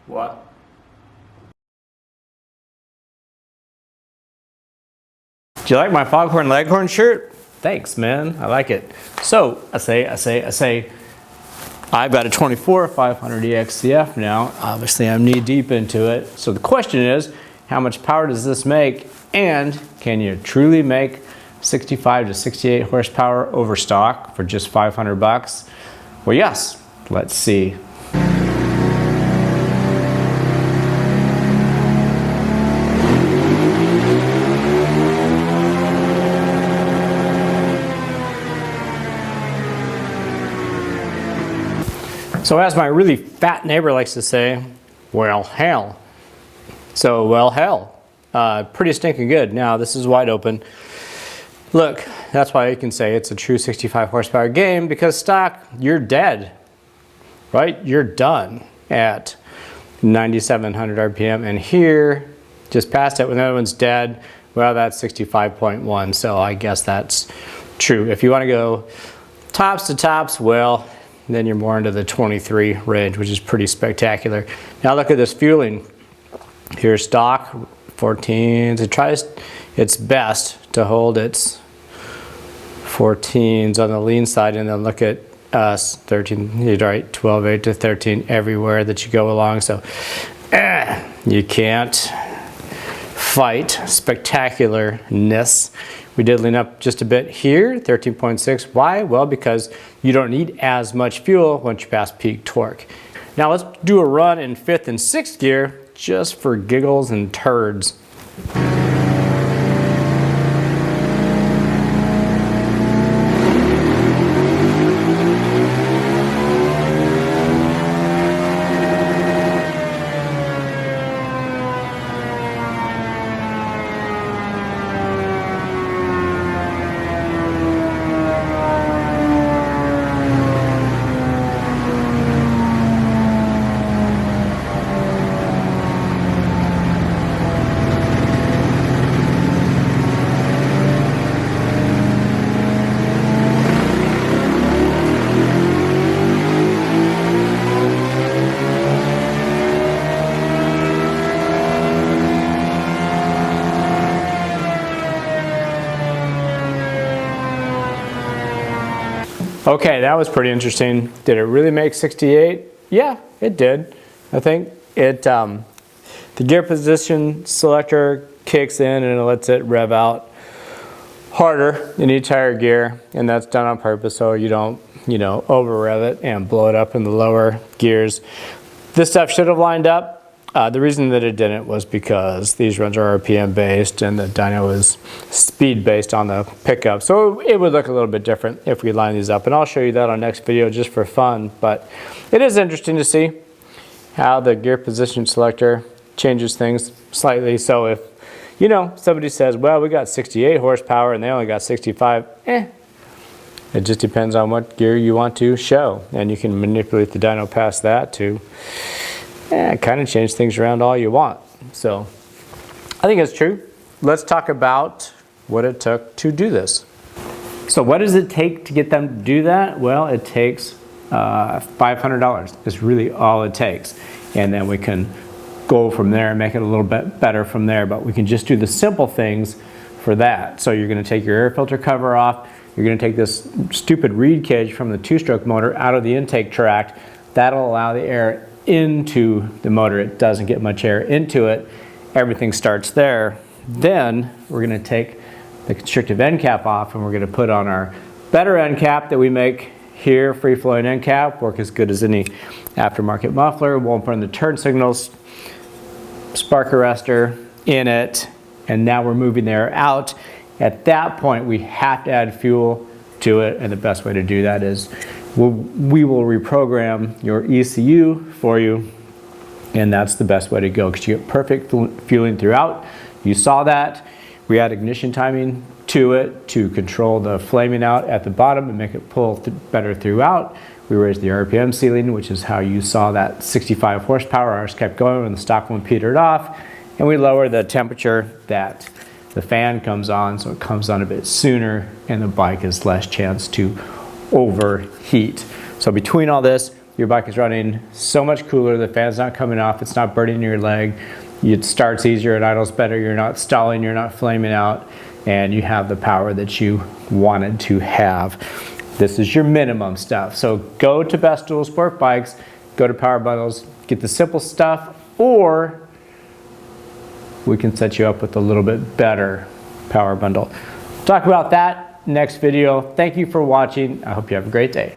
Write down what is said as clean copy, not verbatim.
What? Do you like my Foghorn Leghorn shirt? Thanks, man. I like it. So, I say, I've got a 24 500 exc-f now. Obviously, I'm knee deep into it. So the question is, how much power does this make? And can you truly make 65 to 68 horsepower over stock for just 500 bucks? Well, yes. Let's see. So as my really fat neighbor likes to say, well, hell. So, well, hell. Pretty stinking good. Now, this is wide open. Look, that's why you can say it's a true 65 horsepower game, because stock, you're dead, right? You're done at 9,700 RPM. And here, just past it, when the other one's dead, well, that's 65.1. So I guess that's true. If you want to go tops to tops, well, then you're more into the 23 range, which is pretty spectacular. Now look at this fueling. Here's stock, 14s. It tries its best to hold its 14s on the lean side, and then look at us, 13, you're right, 12.8 to 13 everywhere that you go along. So you can't fight spectacularness. We did lean up just a bit here, 13.6. Why? Well, because you don't need as much fuel once you pass peak torque. Now let's do a run in 5th and 6th gear just for giggles and turds. Okay, that was pretty interesting. Did it really make 68? Yeah, it did. I think it, the gear position selector kicks in and it lets it rev out harder in each higher gear, and that's done on purpose so you don't, over rev it and blow it up in the lower gears. This stuff should have lined up. The reason that it didn't was because these runs are RPM based and the dyno is speed based on the pickup. So it would look a little bit different if we line these up, and I'll show you that on next video just for fun. But it is interesting to see how the gear position selector changes things slightly. So if, somebody says, well, we got 68 horsepower and they only got 65, it just depends on what gear you want to show. And you can manipulate the dyno past that to kind of change things around all you want. So I think it's true. Let's talk about what it took to do this. So what does it take to get them to do that? Well, it takes $500. It's really all it takes. And then we can go from there and make it a little bit better from there. But we can just do the simple things for that. So you're going to take your air filter cover off. You're going to take this stupid reed cage from the two-stroke motor out of the intake tract. That'll allow the air into the motor. It doesn't get much air into it. Everything starts there. Then we're going to take the constrictive end cap off and we're going to put on our better end cap that we make here. Free flowing end cap, work as good as any aftermarket muffler. Won't burn the turn signals. Spark arrestor in it, and now we're moving the air out. At that point we have to add fuel to it, and the best way to do that is we will reprogram your ECU for you, and that's the best way to go because you get perfect fueling throughout. You saw that. We add ignition timing to it to control the flaming out at the bottom and make it pull better throughout. We raised the RPM ceiling, which is how you saw that 65 horsepower. Ours kept going when the stock one petered off, and we lower the temperature that the fan comes on, so it comes on a bit sooner and the bike has less chance to overheat. So between all this, your bike is running so much cooler, the fan's not coming off, it's not burning your leg, it starts easier, it idles better, you're not stalling, you're not flaming out, and you have the power that you wanted to have. This is your minimum stuff. So go to Best Dual Sport Bikes, go to Power Bundles, get the simple stuff, or we can set you up with a little bit better power bundle. Talk about that next video. Thank you for watching. I hope you have a great day.